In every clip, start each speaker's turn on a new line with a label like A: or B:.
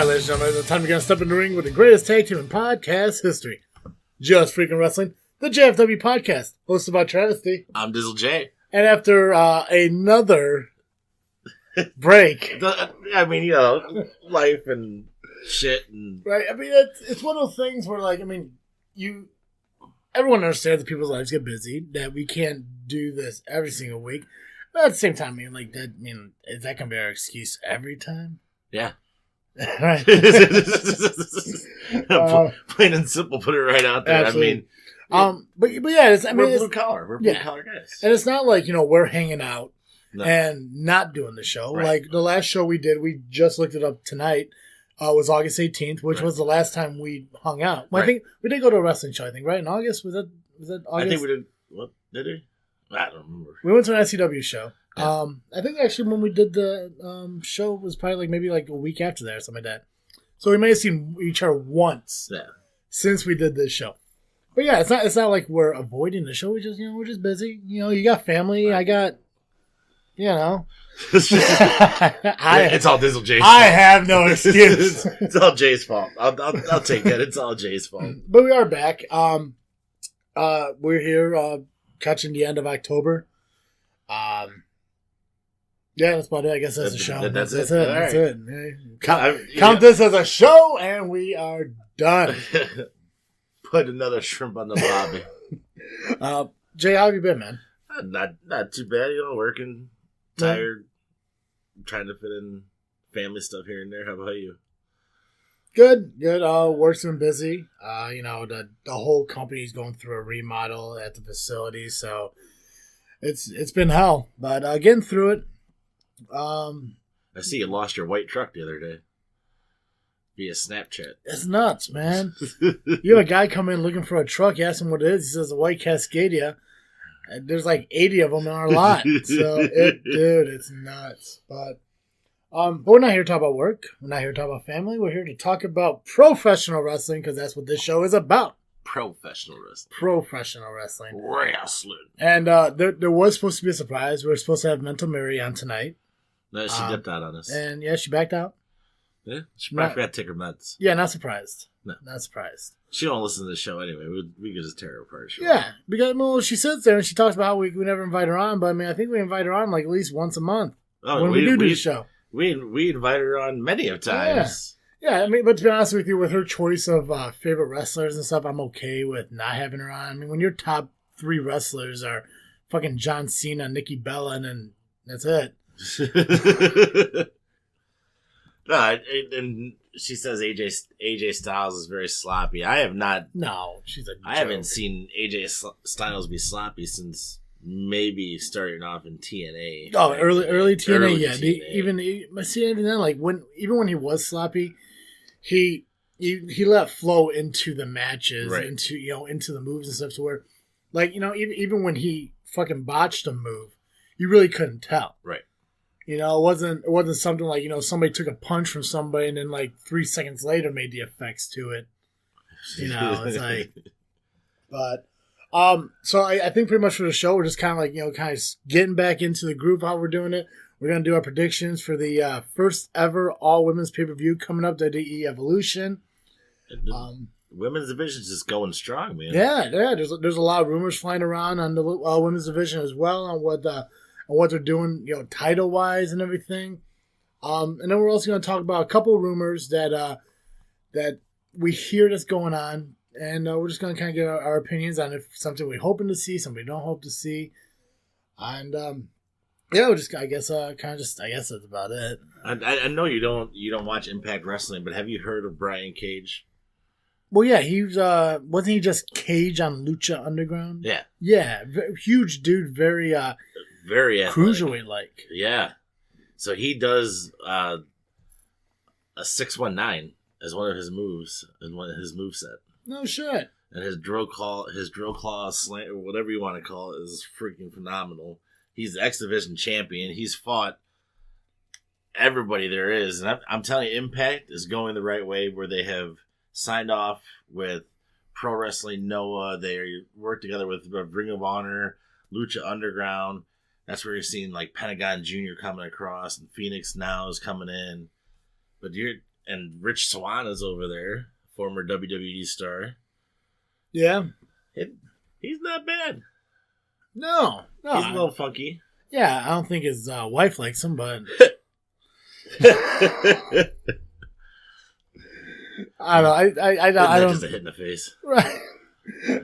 A: Alright, ladies and gentlemen, it's time to get step in the ring with the greatest tag team in podcast history. Just Freaking Wrestling, the JFW podcast, hosted by Travesty.
B: I'm Dizzle J.
A: And after another break.
B: I mean, you know, life and shit. And
A: right, I mean, it's one of those things where, like, I mean, everyone understands that people's lives get busy, that we can't do this every single week. But at the same time, I mean, like, that, I mean, is that going to be our excuse every time?
B: Yeah.
A: Right.
B: Plain and simple, put it right out there.
A: Absolutely.
B: I mean,
A: but yeah,
B: we're blue collar. We're blue collar guys.
A: And it's not like, we're hanging out and not doing the show.
B: Right.
A: Like the last show we did, we just looked it up tonight, was August 18th, which was the last time we hung out. Well, I think we did go to a wrestling show, I think, right? In August? Was that August?
B: I think we did. What? Did we? I don't remember.
A: We went to an SCW show.
B: Yeah.
A: I think actually when we did the show was probably maybe a week after that or something like that. So we may have seen each other once since we did this show. But yeah, it's not like we're avoiding the show. We just we're just busy. You got family. Right. I got
B: it's all Dizzle J's fault.
A: I have no excuse.
B: It's all Jay's fault. I'll take that. It's all Jay's fault.
A: But we are back. We're here catching the end of October. Yeah, that's about it. I guess that's the show. That's it. That's it. Count this as a show, and we are done.
B: Put another shrimp on the lobby.
A: Jay, how have you been, man?
B: Not too bad. Working, tired, trying to fit in family stuff here and there. How about you?
A: Good. Work's been busy. The whole company's going through a remodel at the facility, so it's been hell. But getting through it.
B: I see you lost your white truck the other day via Snapchat.
A: It's nuts, man. You have a guy come in looking for a truck. You ask him what it is. He says a white Cascadia. And there's 80 of them in our lot. So it's nuts. But we're not here to talk about work. We're not here to talk about family. We're here to talk about professional wrestling because that's what this show is about.
B: Professional wrestling.
A: Wrestling. And there was supposed to be a surprise. We were supposed to have Mental Mary on tonight.
B: No, she dipped out on us.
A: And yeah, she backed out.
B: Yeah, she probably forgot to take her meds.
A: Yeah, not surprised.
B: No.
A: Not surprised.
B: She don't listen to the show anyway. We could just tear her apart. Sure.
A: Yeah, because she sits there and she talks about how we never invite her on, but I mean, I think we invite her on at least once a month when we do the show.
B: We invite her on many of times.
A: Yeah, I mean, but to be honest with you, with her choice of favorite wrestlers and stuff, I'm okay with not having her on. I mean, when your top 3 wrestlers are fucking John Cena, Nikki Bella, and then that's it.
B: No, and she says AJ Styles is very sloppy. I have not.
A: No, she's a joke.
B: I haven't seen AJ Styles be sloppy since maybe starting off in TNA.
A: Oh, early TNA,
B: early
A: yeah.
B: TNA.
A: Even then, when he was sloppy, he let flow into the matches,
B: right.
A: into the moves and stuff. To where, even when he fucking botched a move, you really couldn't tell.
B: Right.
A: It wasn't something like, somebody took a punch from somebody and then 3 seconds later made the effects to it. It's like, but, so I think pretty much for the show, we're just kind of getting back into the groove how we're doing it. We're going to do our predictions for the first ever all women's pay-per-view coming up, WWE Evolution.
B: Women's division is just going strong, man.
A: Yeah. There's a lot of rumors flying around on the women's division as well on what they're doing, title wise and everything. And then we're also going to talk about a couple of rumors that we hear that's going on, and we're just going to kind of get our opinions on if something we're hoping to see, something we don't hope to see, and we'll just I guess that's about it.
B: I know you don't watch Impact Wrestling, but have you heard of Brian Cage?
A: Well, yeah, he's wasn't he just Cage on Lucha Underground?
B: Yeah,
A: huge dude, very cruiserweight like.
B: Yeah, so he does a 619 as one of his moves and one of his moveset.
A: No shit.
B: And his drill claw slant or whatever you want to call it is freaking phenomenal. He's the X Division champion. He's fought everybody there is, and I'm telling you, Impact is going the right way where they have signed off with Pro Wrestling Noah. They work together with Ring of Honor, Lucha Underground. That's where you're seeing Pentagon Jr. coming across, and Phoenix now is coming in. But And Rich Swann is over there, former WWE star.
A: Yeah.
B: He's not bad.
A: No.
B: He's a little funky.
A: Yeah, I don't think his wife likes him, but I don't know. I don't.
B: Just a hit in the face.
A: Right.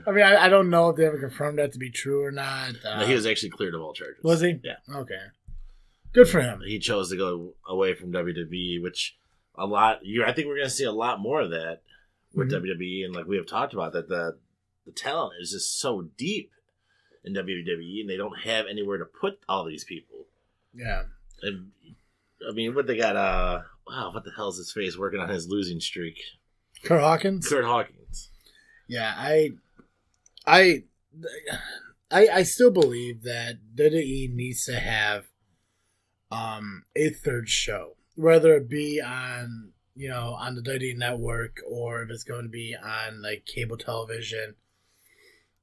A: I mean, I don't know if they ever confirmed that to be true or not.
B: No, he was actually cleared of all charges.
A: Was he?
B: Yeah.
A: Okay. Good for him.
B: He chose to go away from WWE, which I think we're going to see a lot more of that with WWE, and like we have talked about that the talent is just so deep in WWE, and they don't have anywhere to put all these people.
A: Yeah.
B: And I mean, what they got? Wow, what the hell's his face working on his losing streak?
A: Kurt Hawkins. Yeah, I still believe that WWE needs to have a third show, whether it be on on the WWE network or if it's going to be on like cable television.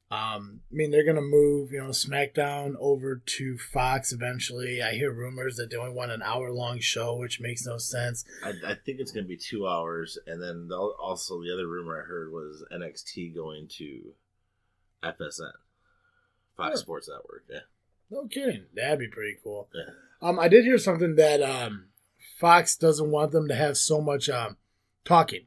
A: I mean, they're going to move SmackDown over to Fox eventually. I hear rumors that they only want an hour-long show, which makes no sense.
B: I think it's going to be 2 hours, and then also the other rumor I heard was NXT going to FSN, Fox Sports Network. Yeah,
A: no kidding. That'd be pretty cool.
B: Yeah.
A: I did hear something that Fox doesn't want them to have so much talking.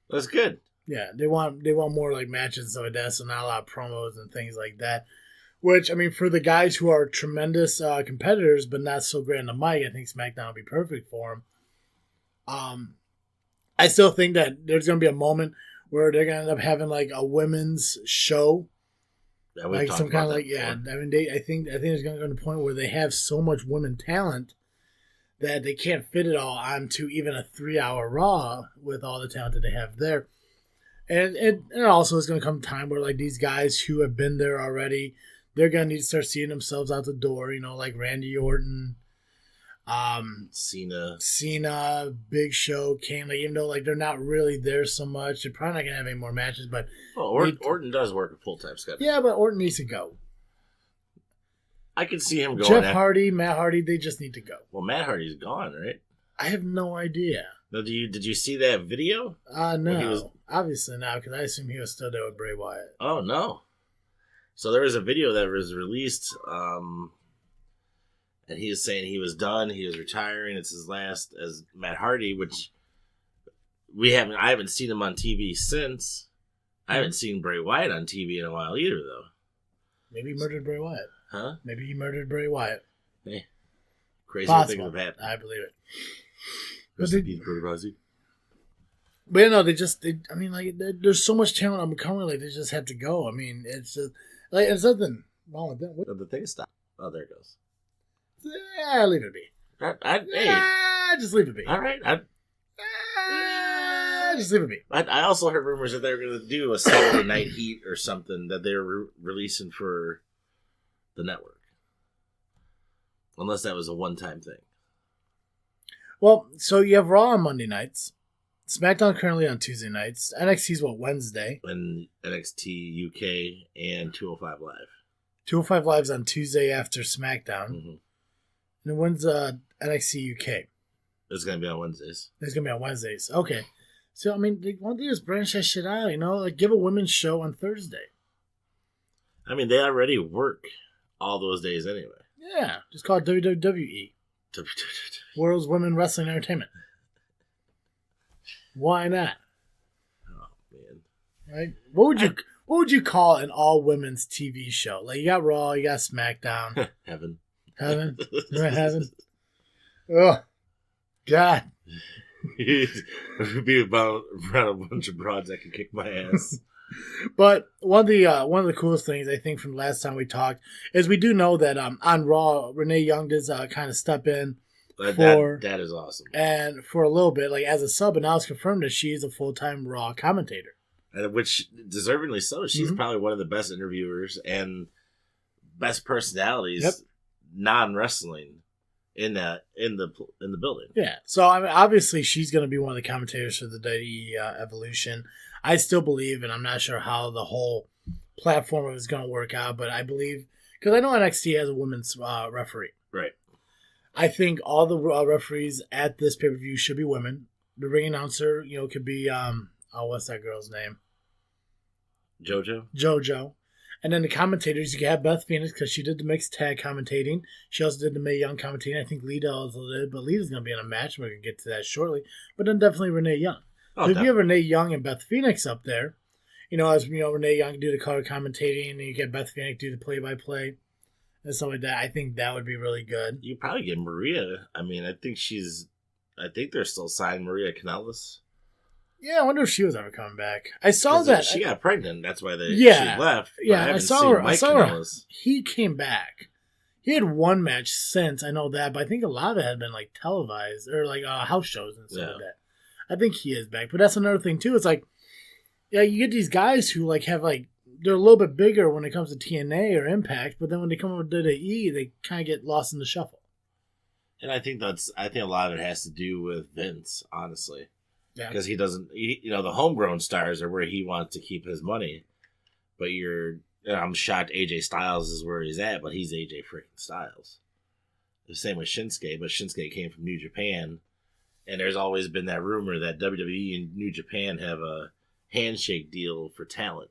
B: That's good.
A: Yeah, they want more like matches and stuff like that, so not a lot of promos and things like that. Which, I mean, for the guys who are tremendous competitors but not so great on the mic, I think SmackDown would be perfect for them. I still think that there's going to be a moment where they're going to end up having like a women's show.
B: Yeah,
A: like some kind of like, yeah. I mean, I think it's going to go to the point where they have so much women talent that they can't fit it all onto even a 3-hour Raw with all the talent that they have there. And it also is going to come a time where like these guys who have been there already, they're going to need to start seeing themselves out the door, like Randy Orton, Cena, Big Show, Kane. Like, even though like they're not really there so much, they're probably not going to have any more matches. But
B: Orton does work a full-time schedule.
A: Yeah, but Orton needs to go.
B: I can see him going.
A: Jeff Hardy, Matt Hardy, they just need to go.
B: Well, Matt Hardy's gone, right?
A: I have no idea.
B: No, did you see that video?
A: No. Obviously not, because I assume he was still there with Bray Wyatt.
B: Oh, no. So there was a video that was released, and he was saying he was done, he was retiring, it's his last as Matt Hardy, which I haven't seen him on TV since. I haven't seen Bray Wyatt on TV in a while either, though.
A: Maybe he murdered Bray Wyatt.
B: Huh?
A: Maybe he murdered Bray Wyatt.
B: Hey. Crazy things have happened.
A: I believe it.
B: Rest in peace, Brother Rozzy.
A: But you know, I mean, like, there's so much talent on becoming, like, they just have to go. I mean, it's just, like, there's nothing wrong with that. What?
B: The thing stopped. Oh, there it goes.
A: Yeah, leave it be. Just leave it be.
B: All right.
A: Just leave it be.
B: I also heard rumors that they were going to do a Saturday Night Heat or something that they were releasing for the network. Unless that was a one-time thing.
A: Well, so you have Raw on Monday nights. SmackDown currently on Tuesday nights. NXT's Wednesday?
B: And NXT UK and 205 Live.
A: 205 Live's on Tuesday after SmackDown. Mm-hmm. And when's NXT UK?
B: It's going to be on Wednesdays.
A: It's going to be on Wednesdays. Okay. So, I mean, why don't they just branch that shit out, Like, give a women's show on Thursday.
B: I mean, they already work all those days anyway.
A: Yeah. Just call it WWE. World's Women Wrestling Entertainment. Why not?
B: Oh, man.
A: Right? What would you call an all women's TV show? Like, you got Raw, you got SmackDown.
B: Heaven.
A: Heaven? You're at Heaven? Oh, God.
B: Be about around a bunch of broads that can kick my ass.
A: But one of the coolest things I think from the last time we talked is we do know that on Raw, Renee Young does kind of step in
B: that is awesome.
A: And for a little bit, like as a sub, and now it's confirmed that she is a full-time Raw commentator.
B: Which deservingly so. She's probably one of the best interviewers and best personalities, non-wrestling in the building.
A: Yeah. So I mean, obviously she's going to be one of the commentators for the WWE Evolution. I still believe, and I'm not sure how the whole platform is going to work out, but I believe, because I know NXT has a women's referee.
B: Right.
A: I think all the referees at this pay-per-view should be women. the ring announcer, could be what's that girl's name? JoJo. And then the commentators, you can have Beth Phoenix because she did the mixed tag commentating. She also did the Mae Young commentating. I think Lita also did, but Lita's going to be in a match. We're going to get to that shortly. But then definitely Renee Young. So if you have Renee Young and Beth Phoenix up there, as Renee Young can do the color commentating, and you get Beth Phoenix do the play-by-play and stuff like that, I think that would be really good.
B: You probably get Maria. I mean, I think they're still signing Maria Kanellis.
A: Yeah, I wonder if she was ever coming back. I saw that
B: she got pregnant. That's why she left.
A: Yeah, I saw her. He came back. He had one match since, I know that, but I think a lot of it had been like televised or like house shows and stuff like that. I think he is back, but that's another thing too. It's like, you get these guys who like have like they're a little bit bigger when it comes to TNA or Impact, but then when they come over to the E, they kind of get lost in the shuffle.
B: And I think a lot of it has to do with Vince, honestly. Yeah. Because he doesn't, the homegrown stars are where he wants to keep his money. But I'm shocked AJ Styles is where he's at, but he's AJ freaking Styles. The same with Shinsuke, but Shinsuke came from New Japan. And there's always been that rumor that WWE and New Japan have a handshake deal for talent.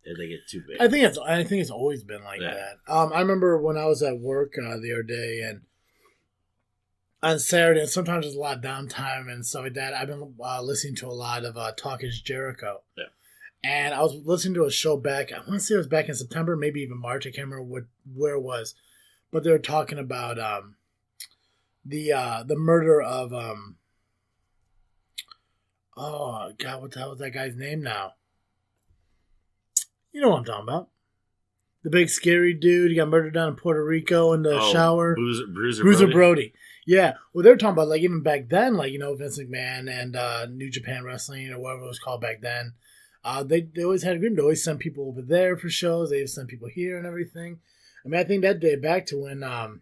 B: If they get too big. I think it's always been like that. I remember when I was at work the other day and on Saturday, and sometimes there's a lot of downtime and stuff like that. I've been listening to a lot of Talk is Jericho. Yeah. And I was listening to a show back, I want to say it was back in September, maybe even March. I can't remember where it was. But they were talking about the murder of, oh, God, what the hell is that guy's name now? You know what I'm talking about. The big scary dude. He got murdered down in Puerto Rico in the shower. Bruiser Brody. Yeah. Well, they're talking about, like, even back then, like, Vince McMahon and New Japan Wrestling or whatever it was called back then. They always had agreement. They always sent people over there for shows. They sent people here and everything. I mean, I think that day back to when Andre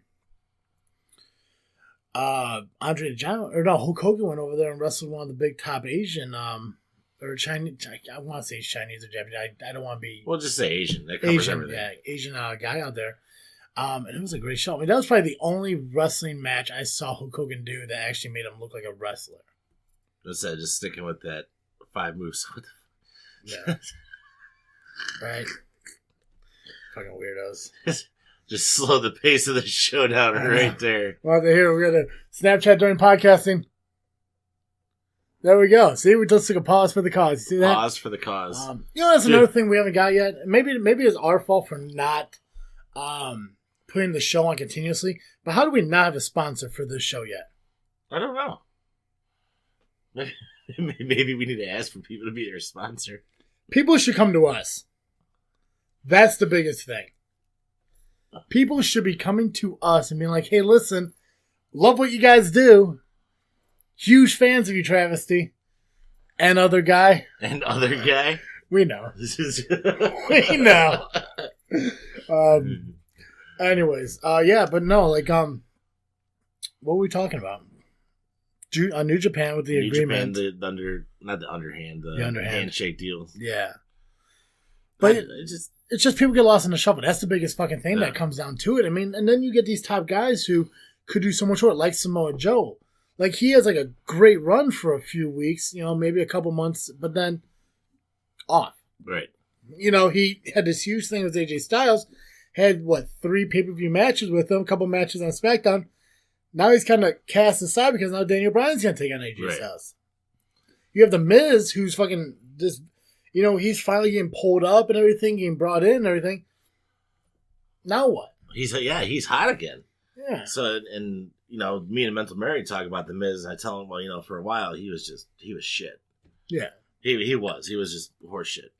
B: the Giant, or no, Hulk Hogan went over there and wrestled one of the big top Asian or Chinese. I want to say Chinese or Japanese. I don't want to be. We'll just say Asian. That covers everything.
A: Yeah, Asian guy out there. And it was a great show. I mean, that was probably the only wrestling match I saw Hulk Hogan do that actually made him look like a wrestler.
B: Just sticking with that 5 moves.
A: Yeah. Right. Fucking weirdos.
B: Just slow the pace of the show down right there.
A: Well, here we got a Snapchat during podcasting. There we go. See, we just took a pause for the cause. You see that?
B: Pause for the cause.
A: That's another thing we haven't got yet. Maybe it's our fault for not putting the show on continuously. But how do we not have a sponsor for this show yet?
B: I don't know. Maybe we need to ask for people to be their sponsor.
A: People should come to us. That's the biggest thing. People should be coming to us and being like, hey, listen, love what you guys do. Huge fans of you, Travesty. And other guy. We know. We know. Anyways, but no, like, what were we talking about? New Japan with the agreement.
B: Japan, the underhand handshake deal.
A: Yeah. But it's just people get lost in the shuffle. That's the biggest fucking thing that comes down to it. I mean, and then you get these top guys who could do so much more, like Samoa Joe. Like, he has like a great run for a few weeks, maybe a couple months, but then off.
B: Right.
A: He had this huge thing with AJ Styles, had 3 pay-per-view matches with him, a couple matches on SmackDown. Now he's kind of cast aside because now Daniel Bryan's going to take on AJ Styles. You have The Miz, who's fucking just, he's finally getting pulled up and everything, getting brought in and everything. Now what?
B: He's hot again.
A: Yeah.
B: So, and, me and Mental Mary talk about The Miz, and I tell him, well, for a while, he was shit.
A: Yeah.
B: He was just horse shit.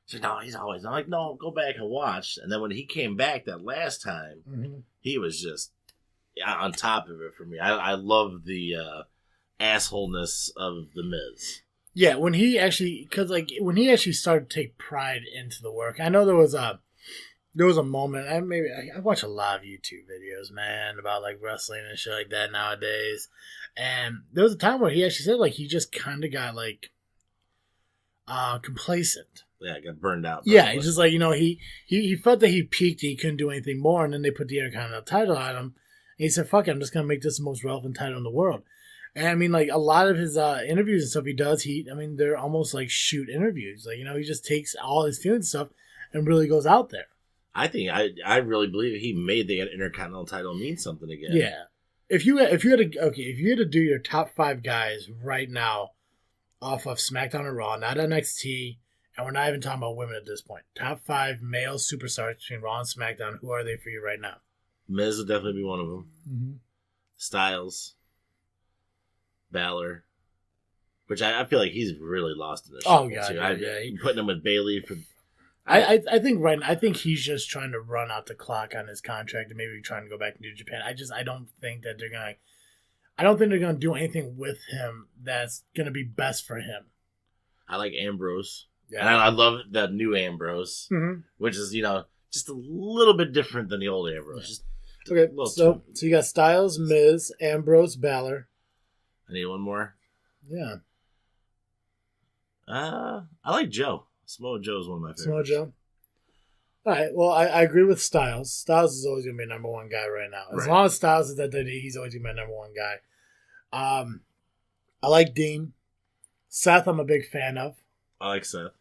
B: So, no, he's always, I'm like, no, go back and watch. And then when he came back that last time, he was just on top of it for me. I love the assholeness of The Miz.
A: Yeah, when he actually started to take pride into the work. I know there was a moment. I watch a lot of YouTube videos, man, about like wrestling and shit like that nowadays. And there was a time where he actually said like he just kind of got like complacent.
B: Yeah, got burned out.
A: Yeah, he's just like, he felt that he peaked. He couldn't do anything more, and then they put the Intercontinental title on him. And he said, "Fuck it, I'm just gonna make this the most relevant title in the world." And I mean, like a lot of his interviews and stuff he does, they're almost like shoot interviews. Like, he just takes all his feelings and stuff and really goes out there.
B: I think I really believe he made the Intercontinental title mean something again.
A: Yeah. If you had to do your top 5 guys right now off of SmackDown and Raw, not NXT, and we're not even talking about women at this point. Top 5 male superstars between Raw and SmackDown. Who are they for you right now?
B: Miz would definitely be one of them.
A: Mm-hmm.
B: Styles, Balor, which I feel like he's really lost in this.
A: Oh yeah.
B: Putting him with Bailey for.
A: I think he's just trying to run out the clock on his contract and maybe trying to go back to New Japan. I don't think that they're gonna do anything with him that's gonna be best for him.
B: I like Ambrose.
A: Yeah.
B: And I love the new Ambrose, which is just a little bit different than the old Ambrose.
A: Yeah. Okay, so you got Styles, Miz, Ambrose, Balor.
B: I need one more.
A: Yeah.
B: I like Joe. Samoa Joe is one of my favorites.
A: Samoa Joe. All right. Well, I agree with Styles. Styles is always going to be number one guy right now. As long as Styles is at WWE, he's always going to be my number one guy. I like Dean. Seth, I'm a big fan of.
B: I like Seth.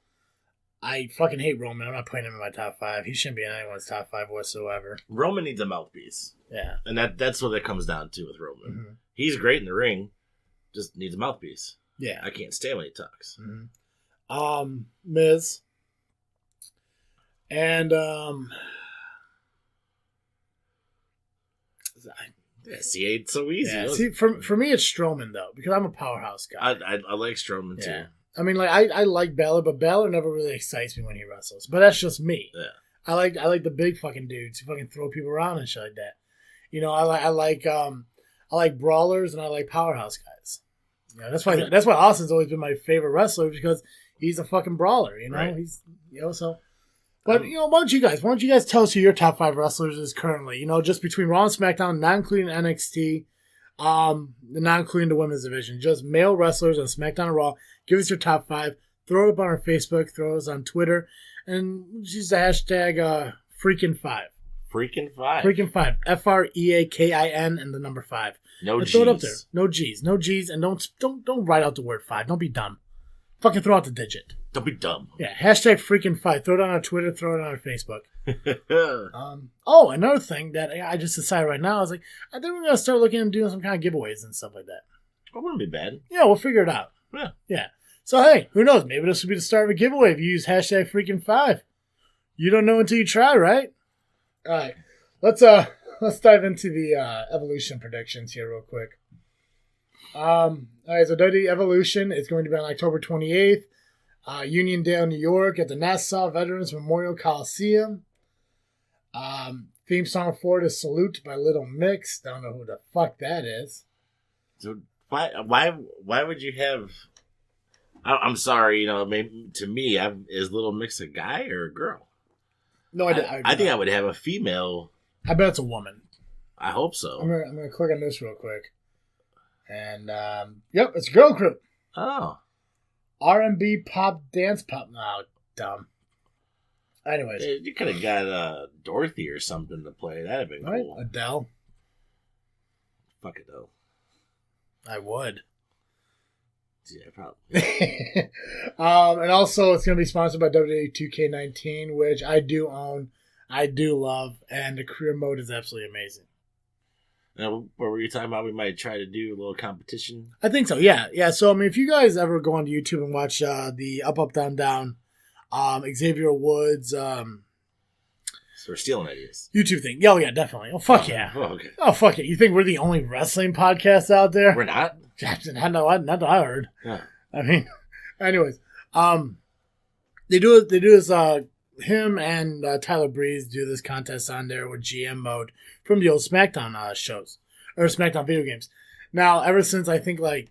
A: I fucking hate Roman. I'm not putting him in my top 5. He shouldn't be in anyone's top 5 whatsoever.
B: Roman needs a mouthpiece.
A: Yeah.
B: And that's what it comes down to with Roman.
A: Mm-hmm.
B: He's great in the ring, just needs a mouthpiece.
A: Yeah.
B: I can't stand when he talks.
A: Mm-hmm. Miz. And
B: see, it's so easy.
A: Yeah. See, for me, it's Strowman though, because I'm a powerhouse guy.
B: I like Strowman too.
A: I mean, like I like Balor, but Balor never really excites me when he wrestles. But that's just me.
B: Yeah.
A: I like the big fucking dudes who fucking throw people around and shit like that. I like brawlers and I like powerhouse guys. That's why Austin's always been my favorite wrestler, because he's a fucking brawler. Right. He's so. But why don't you guys tell us who your top 5 wrestlers is currently? Just between Raw and SmackDown, not including NXT, not including the women's division, just male wrestlers on SmackDown and Raw. Give us your top 5. Throw it up on our Facebook. Throw us on Twitter, and use the hashtag Freaking5.
B: Freaking 5.
A: Freaking 5. FREAKIN and the number 5.
B: No G's.
A: Throw it up there. No G's, and don't write out the word 5. Don't be dumb. Fucking throw out the digit.
B: Don't be dumb.
A: Yeah, hashtag Freaking5. Throw it on our Twitter. Throw it on our Facebook. Another thing that I just decided right now is I think we're gonna start looking and doing some kind of giveaways and stuff like that.
B: That wouldn't be bad.
A: Yeah, we'll figure it out. Yeah. So hey, who knows? Maybe this will be the start of a giveaway if you use hashtag Freaking5. You don't know until you try, right? All right, let's dive into the Evolution predictions here real quick. All right, so WWE Evolution is going to be on October 28th, Uniondale, New York, at the Nassau Veterans Memorial Coliseum. Theme song for it is "Salute" by Little Mix. Don't know who the fuck that is.
B: So why would you have? I'm sorry, maybe to me, is Little Mix a guy or a girl?
A: No,
B: I think I would have a female.
A: I bet it's a woman.
B: I hope so.
A: I'm gonna click on this real quick, and yep, it's a girl group.
B: Oh,
A: R&B pop dance pop. No, dumb. Anyways,
B: you could have got Dorothy or something to play. That'd have been cool.
A: Adele.
B: Fuck Adele.
A: I would.
B: Yeah, probably.
A: And also, it's going to be sponsored by WWE 2K19, which I do own, I do love, and the career mode is absolutely amazing.
B: Now, what were you talking about? We might try to do a little competition.
A: I think so. Yeah. So, I mean, if you guys ever go onto YouTube and watch the Up Up Down Down, Xavier Woods,
B: so we're stealing ideas.
A: YouTube thing. Oh yeah, definitely. Oh fuck yeah.
B: Oh, okay.
A: Oh fuck it. You think we're the only wrestling podcast out there?
B: We're not.
A: Not that I heard.
B: Yeah.
A: I mean, anyways, they do this. Him and Tyler Breeze do this contest on there with GM mode from the old SmackDown shows or SmackDown video games. Now, ever since WWE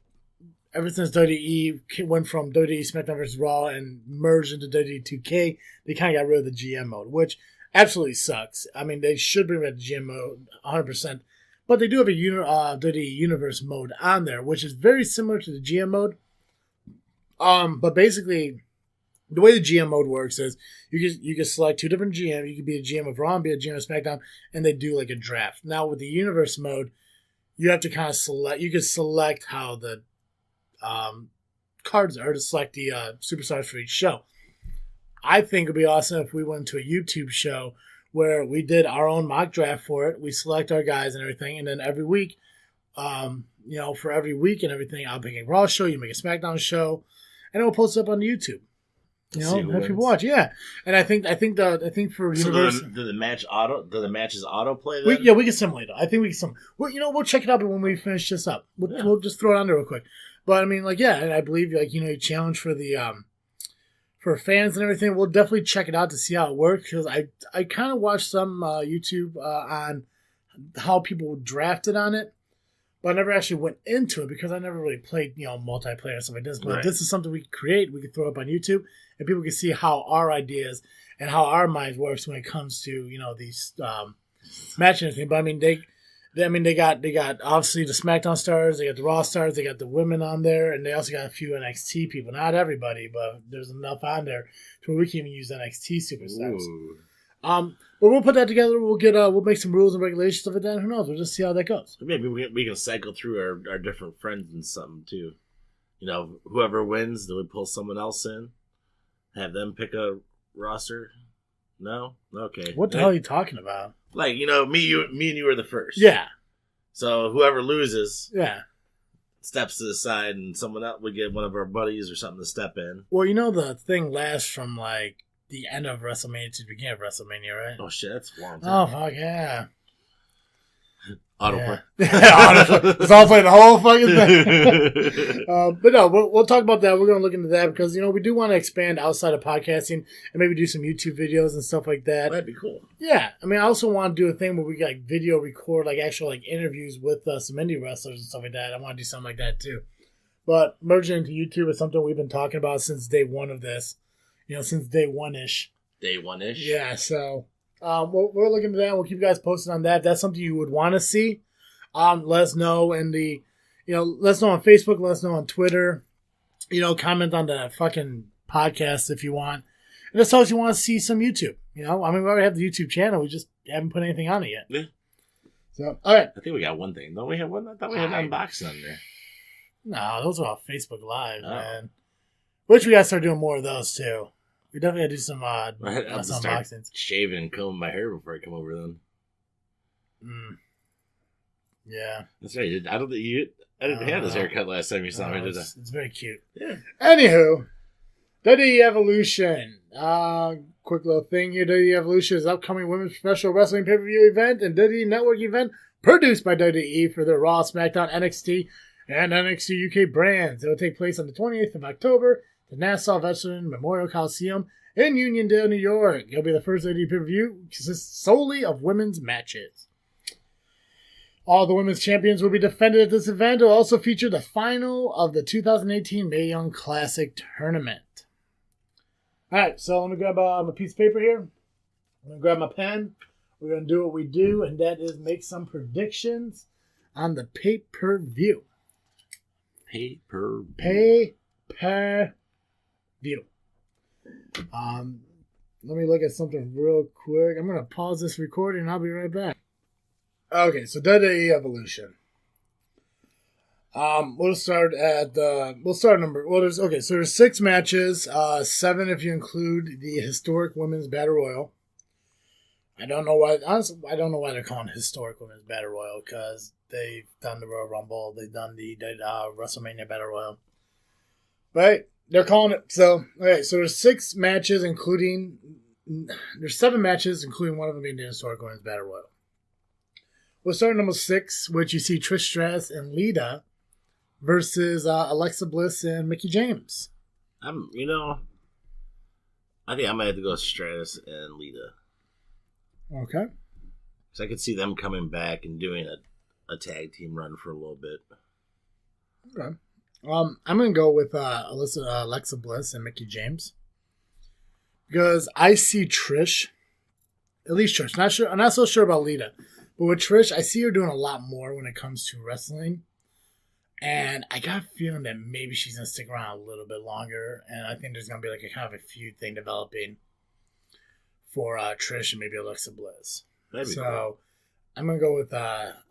A: went from WWE SmackDown vs. Raw and merged into WWE 2K, they kind of got rid of the GM mode, which absolutely sucks. I mean, they should bring back the GM mode 100%. But they do have a WWE Universe mode on there, which is very similar to the GM mode. But basically, the way the GM mode works is you can select 2 different GM. You can be a GM of Raw and be a GM of SmackDown, and they do like a draft. Now with the Universe mode, you have to kind of select. You can select how the cards are to select the superstars for each show. I think it'd be awesome if we went to a YouTube show where we did our own mock draft for it. We select our guys and everything, and then every week, for every week and everything, I'll make a Raw show, you make a SmackDown show, and we'll post it up on YouTube. Have people watch, yeah. And I think for Universal,
B: do the matches autoplay? Then?
A: We can simulate it. I think we can simulate. We'll check it out when we finish this up. We'll just throw it on there real quick. But I mean, and I believe you challenge for the for fans and everything. We'll definitely check it out to see how it works, because I kind of watched some YouTube on how people drafted on it, but I never actually went into it because I never really played multiplayer and stuff like this. But
B: right.
A: This is something we could create. We could throw up on YouTube, and people can see how our ideas and how our mind works when it comes to these matching and everything. But I mean they got obviously the SmackDown stars, they got the Raw stars, they got the women on there, and they also got a few NXT people. Not everybody, but there's enough on there to where we can even use NXT superstars.
B: Ooh.
A: But we'll put that together. We'll make some rules and regulations of it. Then who knows? We'll just see how that goes.
B: Maybe we can cycle through our different friends and something too. Whoever wins, then we pull someone else in, have them pick a roster. No, okay.
A: What the hell are you talking about?
B: Like me and you are the first.
A: Yeah.
B: So whoever loses,
A: yeah,
B: steps to the side, and someone else would get one of our buddies or something to step in.
A: Well, the thing lasts from like the end of WrestleMania to the beginning of WrestleMania, right?
B: Oh shit, that's a long
A: Oh
B: time.
A: fuck yeah.
B: Autoplay.
A: Yeah. It's all playing the whole fucking thing. But no, we'll talk about that. We're going to look into that because, we do want to expand outside of podcasting and maybe do some YouTube videos and stuff like that.
B: That'd be cool.
A: Yeah. I mean, I also want to do a thing where we video record, actual interviews with some indie wrestlers and stuff like that. I want to do something like that too. But merging into YouTube is something we've been talking about since day one of this. Since day one-ish.
B: Day one-ish?
A: Yeah, so... we're looking at that. We'll keep you guys posted on that. If that's something you would want to see, let us know let us know on Facebook, let us know on Twitter. Comment on the fucking podcast if you want. And just tell us you want to see some YouTube. We already have the YouTube channel. We just haven't put anything on it yet.
B: Yeah.
A: So, all right.
B: I think we got one thing. Don't we have one? I thought we had an unboxing on there.
A: No, those are all Facebook Live, man. Which we got to start doing more of those, too. We definitely got to do some unboxings.
B: Shaving and combing my hair before I come over then.
A: Yeah.
B: That's right. I didn't have this haircut last time you saw me, did I?
A: It's very cute.
B: Yeah.
A: Anywho, WWE Evolution. Quick little thing here. WWE Evolution is an upcoming women's professional wrestling pay-per-view event and WWE Network event produced by WWE for their Raw, SmackDown, NXT, and NXT UK brands. It will take place on the 28th of October. The Nassau Veteran Memorial Coliseum in Uniondale, New York. It'll be the first AD pay-per-view, consists solely of women's matches. All the women's champions will be defended at this event. It will also feature the final of the 2018 Mae Young Classic Tournament. Alright, so let me grab a piece of paper here. I'm going to grab my pen. We're going to do what we do, and that is make some predictions on the pay-per-view. Pay-per-view. Let me look at something real quick. I'm gonna pause this recording and I'll be right back. Okay, so WWE Evolution. There's 6 matches, 7 if you include the historic women's battle royal. I don't know why they're calling it historic women's battle royal, because they've done the Royal Rumble, they've done the WrestleMania battle royal. Right? They're calling it. So there's 6 matches, there's 7 matches, including one of them being the historic women's battle royal. We'll start at number 6, which you see Trish Stratus and Lita versus Alexa Bliss and Mickie James.
B: I think I might have to go Stratus and Lita.
A: Okay.
B: So I could see them coming back and doing a tag team run for a little bit.
A: Okay. I'm going to go with Alexa Bliss and Mickie James. Because I see Trish, at least Trish. I'm not so sure about Lita. But with Trish, I see her doing a lot more when it comes to wrestling. And I got a feeling that maybe she's going to stick around a little bit longer. And I think there's going to be a kind of a feud thing developing for Trish and maybe Alexa Bliss.
B: That'd be cool.
A: I'm gonna go with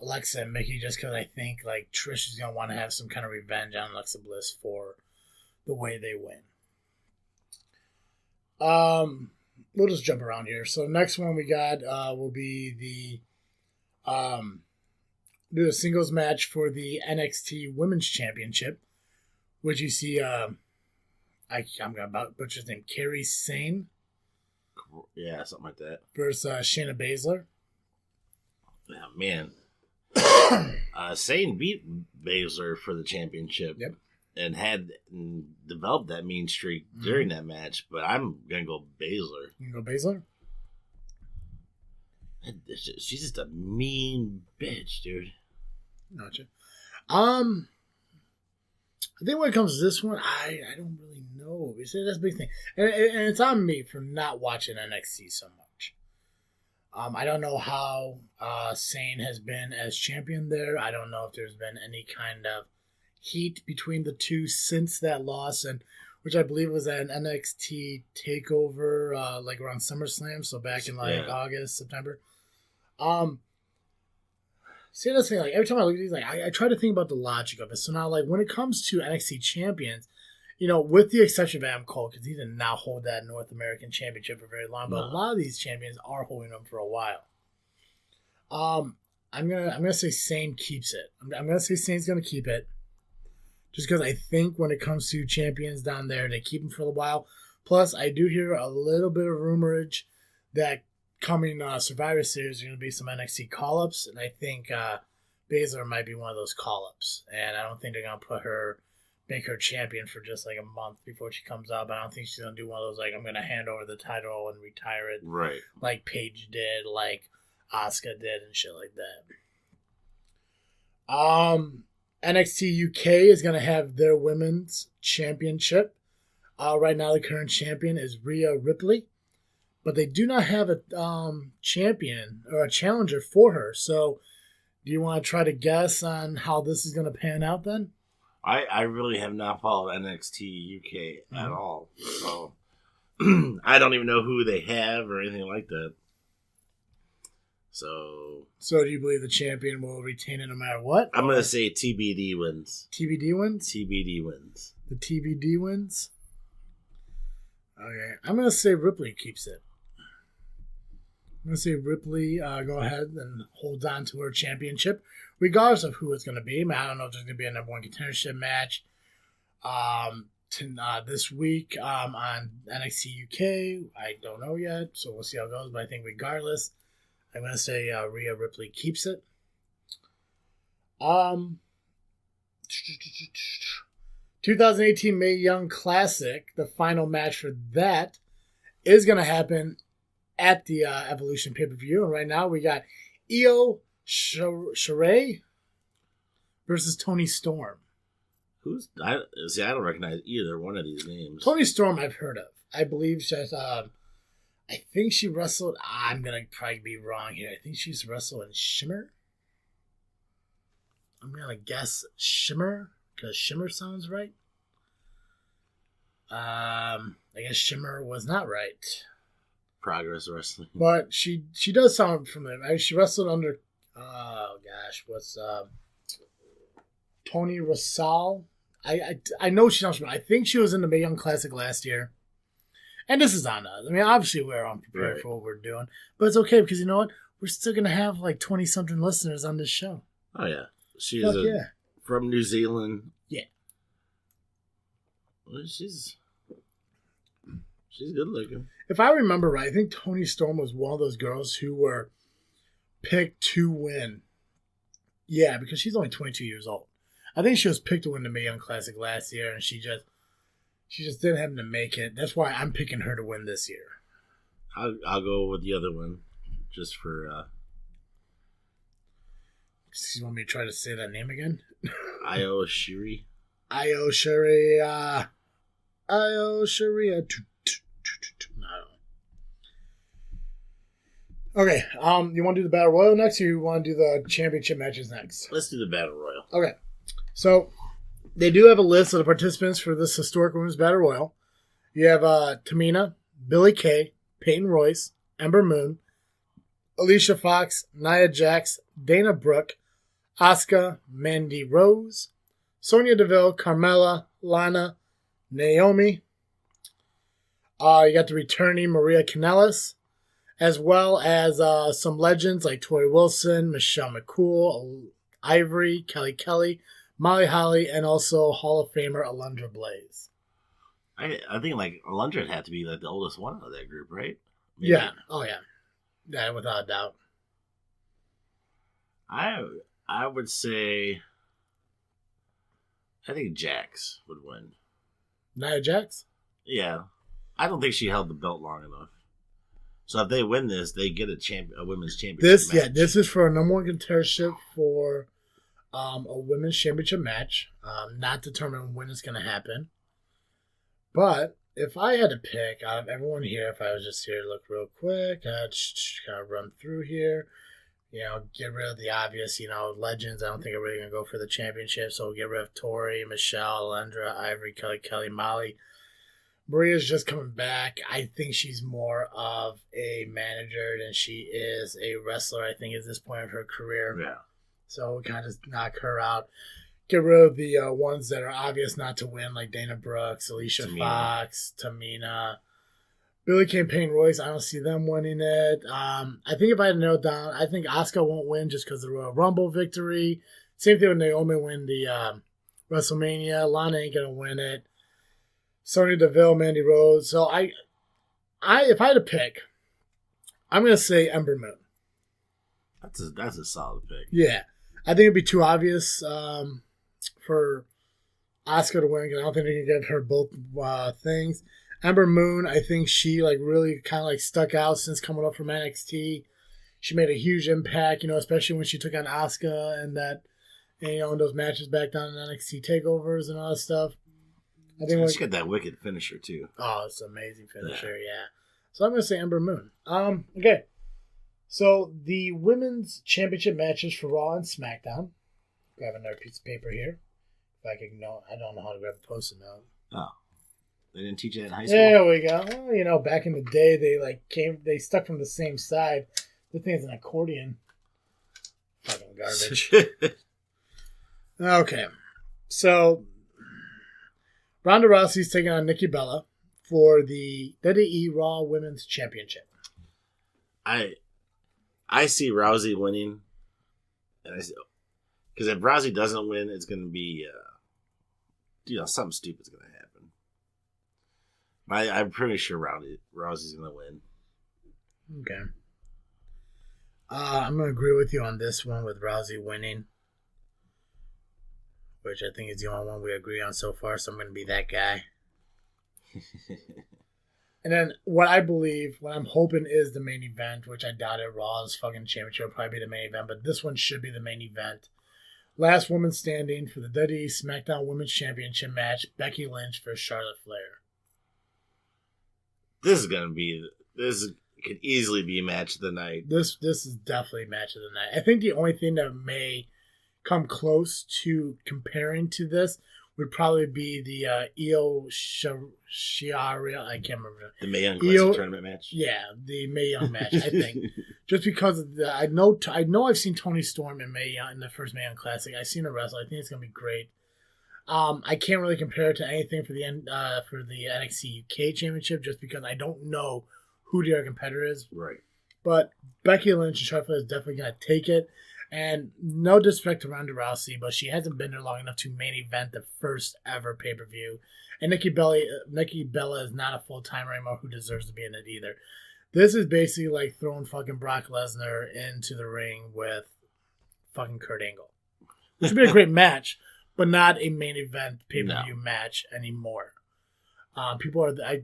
A: Alexa and Mickey just because I think like Trish is gonna want to have some kind of revenge on Alexa Bliss for the way they win. We'll just jump around here. So the next one we got will be the singles match for the NXT Women's Championship, which you see. I'm gonna butcher his name. Kairi Sane.
B: Yeah, something like that.
A: Versus Shayna Baszler.
B: Yeah, man. Sane beat Baszler for the championship.
A: Yep.
B: And had developed that mean streak during that match, but I'm gonna go Baszler.
A: You gonna go Baszler?
B: She's just a mean bitch, dude.
A: Gotcha. I think when it comes to this one, I don't really know. That's a big thing, and it's on me for not watching NXT so much. I don't know how Sane has been as champion there. I don't know if there's been any kind of heat between the two since that loss, and which I believe was at an NXT takeover, like around SummerSlam, so back in August, September. See, that's the thing. Like every time I look at these, like I try to think about the logic of it. So now, like when it comes to NXT champions, with the exception of Adam Cole, because he did not hold that North American Championship for very long, but a lot of these champions are holding them for a while. I'm gonna say Sane keeps it. I'm gonna say Sane's gonna keep it, just because I think when it comes to champions down there, they keep them for a while. Plus, I do hear a little bit of rumorage that coming Survivor Series are going to be some NXT call-ups, and I think Baszler might be one of those call-ups. And I don't think they're going to make her champion for just like a month before she comes up. I don't think she's going to do one of those, like, I'm going to hand over the title and retire it.
B: Right.
A: Like Paige did, like Asuka did, and shit like that. NXT UK is going to have their women's championship. Right now, the current champion is Rhea Ripley. But they do not have a champion or a challenger for her. So, do you want to try to guess on how this is going to pan out then?
B: I really have not followed NXT UK at all. So, I don't even know who they have or anything like that. So
A: do you believe the champion will retain it no matter what?
B: I'm going to say TBD wins.
A: TBD wins?
B: TBD wins.
A: The TBD wins? Okay. I'm going to say Ripley keeps it. I'm going to say Ripley go ahead and holds on to her championship, regardless of who it's going to be. I don't know if there's going to be a number one contendership match this week on NXT UK. I don't know yet, so we'll see how it goes. But I think regardless, I'm going to say Rhea Ripley keeps it. 2018 Mae Young Classic, the final match for that is going to happen at the Evolution pay-per-view. And right now we got Io Shirai versus Toni Storm.
B: I don't recognize either one of these names.
A: Toni Storm I've heard of. I believe she's, I think she wrestled, I'm going to probably be wrong here. I think she's wrestled in Shimmer. I'm going to guess Shimmer, because Shimmer sounds right. I guess Shimmer was not right.
B: Progress Wrestling.
A: But she does sound familiar. Right? She wrestled under, Tony Rosal. I know she sounds familiar. I think she was in the Mae Young Classic last year. And this is on us. I mean, obviously we're unprepared for what we're doing. But it's okay because you know what? We're still going to have like 20-something listeners on this show.
B: Oh, yeah. She's from New Zealand.
A: Yeah.
B: Well, she's good looking.
A: If I remember right, I think Toni Storm was one of those girls who were picked to win. Yeah, because she's only 22 years old. I think she was picked to win the Mae Young Classic last year, and she just didn't happen to make it. That's why I'm picking her to win this year.
B: I'll go with the other one, just for.
A: You want me to try to say that name again?
B: Io Shirai.
A: Io Shirai. Io Shirai. Okay, you want to do the Battle Royal next, or you want to do the championship matches next?
B: Let's do the Battle Royal.
A: Okay, so they do have a list of the participants for this historic women's Battle Royal. You have Tamina, Billie Kay, Peyton Royce, Ember Moon, Alicia Fox, Nia Jax, Dana Brooke, Asuka, Mandy Rose, Sonya Deville, Carmella, Lana, Naomi. You got the returning Maria Kanellis, as well as some legends like Tori Wilson, Michelle McCool, Ivory, Kelly Kelly, Molly Holly, and also Hall of Famer Alundra Blaze.
B: I think like Alundra had to be like the oldest one of that group, right?
A: Maybe. Yeah. Oh yeah. Yeah, without a doubt.
B: I would say I think Jax would win.
A: Nia Jax?
B: Yeah. I don't think she held the belt long enough. So if they win this, they get a women's championship match.
A: This is for a number one contendership for a women's championship match. Not determined when it's going to happen. But if I had to pick out of everyone here, if I was just here to look real quick, kind of run through here, get rid of the obvious, legends. I don't think I'm really going to go for the championship. So we'll get rid of Tori, Michelle, Alundra, Ivory, Kelly, Molly. Maria's just coming back. I think she's more of a manager than she is a wrestler, I think, at this point of her career.
B: Yeah.
A: So we'll kind of knock her out. Get rid of the ones that are obvious not to win, like Dana Brooks, Alicia Fox, Tamina, Billie Kay and Peyton Royce. I don't see them winning it. I think if I had to narrow it down, I think Asuka won't win just because of the Royal Rumble victory. Same thing with Naomi win the WrestleMania. Lana ain't going to win it. Sonya Deville, Mandy Rose. So if I had to pick, I'm going to say Ember Moon.
B: That's a solid pick.
A: Yeah. I think it'd be too obvious for Asuka to win because I don't think they can get her both things. Ember Moon, I think she really kind of stuck out since coming up from NXT. She made a huge impact, especially when she took on Asuka and that, in those matches back down in NXT takeovers and all that stuff. I think
B: she got that wicked finisher too.
A: Oh, it's an amazing finisher, yeah. So I'm going to say Ember Moon. Okay. So the women's championship matches for Raw and SmackDown. Grab another piece of paper here. If I can I don't know how to grab a post-it note.
B: Oh. They didn't teach you that in high school?
A: There we go. Well, back in the day, they stuck from the same side. The thing is an accordion. Fucking garbage. Okay. So Ronda Rousey's taking on Nikki Bella for the WWE Raw Women's Championship.
B: I see Rousey winning, because if Rousey doesn't win, it's going to be, something stupid's going to happen. I'm pretty sure Rousey's going to win.
A: Okay. I'm going to agree with you on this one with Rousey winning, which I think is the only one we agree on so far, so I'm going to be that guy. And then what I'm hoping is the main event, which I doubt it. Raw's fucking championship will probably be the main event, but this one should be the main event. Last woman standing for the WWE SmackDown Women's Championship match, Becky Lynch versus Charlotte Flair.
B: This could easily be match of the night.
A: This is definitely match of the night. I think the only thing that may come close to comparing to this would probably be the Io Shirai. I can't remember.
B: The Mae Young Classic tournament match?
A: Yeah, the Mae Young match, I think. Just because of I know I've seen Toni Storm in Mae Young in the first Mae Young Classic. I've seen her wrestle. I think it's going to be great. I can't really compare it to anything for the NXT UK Championship just because I don't know who the other competitor is.
B: Right.
A: But Becky Lynch and Charlotte Flair is definitely going to take it. And no disrespect to Ronda Rousey, but she hasn't been there long enough to main event the first ever pay-per-view. And Nikki Bella is not a full-timer anymore who deserves to be in it either. This is basically like throwing fucking Brock Lesnar into the ring with fucking Kurt Angle. Which would be a great match, but not a main event pay-per-view match anymore.